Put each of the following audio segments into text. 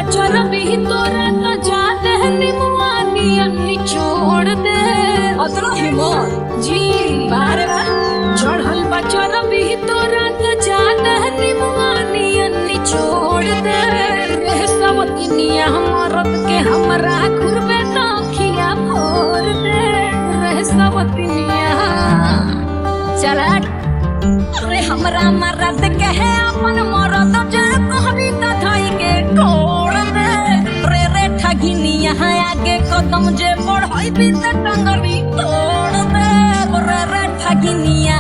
बचर भी तोरा तो जाते हैं निमुआनी अन्नी छोड़ दे अतना हिम्मत जी बारे बा चढ़ल बचर भी तोरा तो जाते हैं निमुआनी अन्नी छोड़ दे रे सब दुनिया मरद के हमरा घुरबे तो खिया फोड़ दे रे सब दुनिया चला अरे हमरा मरद के है अपन मरद जे कहबी त धाई के कोड़ दे रे रे ठगिनिया आगे कदम जे बढ़ाई भी त टंगरी तोड़ दे रे रे ठगिनिया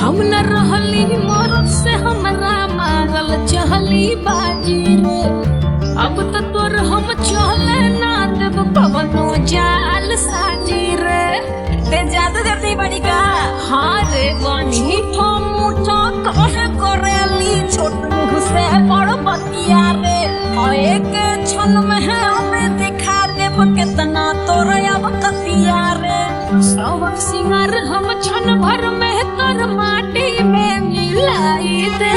हम न रहली मरद से हमरा मारल चहली बाजी रे अब तो तोर हम चले ना देव कवनो जाल साजी रे ते ज्यादा जल्दी बड़ी का हाँ रे बनी झूठो मूठो कहे करेली छोट मुँह से बड़ बतिया रे एक क्षण में है हमें दिखा देव कितना तोर अब कतिया रे सबक सिंगार हम क्षण भर में तर माटी में मिलाई दे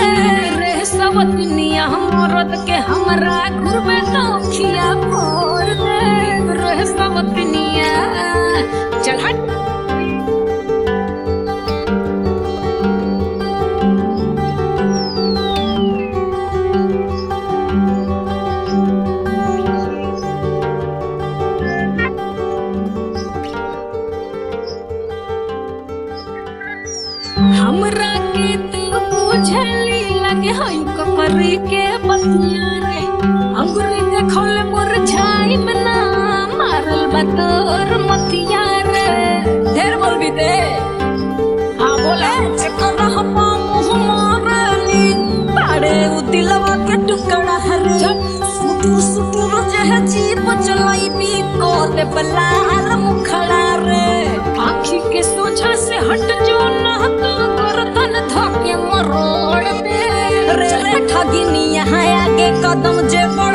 रे सब दुनिया मरद के हमरा घुरबे तो खिया फोड़ दे रे सब दुनिया चल हट हमरा के तू बुझली लगे हई कमरी के बतिया रे अंगुरी देखल मुरझाई बना मारल बतोर मतिया रे ढेर बोल भी दे हाँ बोला चक्कर हपा मुँह मारली पाड़े उ दिलवा के टुकड़ा हरे सुटू सुटू रजे जीप चलाई भी को दे बलार मुखड़ा रे आँखी के सोझा से हट जो ना तो गर्दन धके मरोड़ दे रे रे ठगिनिया आगे कदम जे बढ़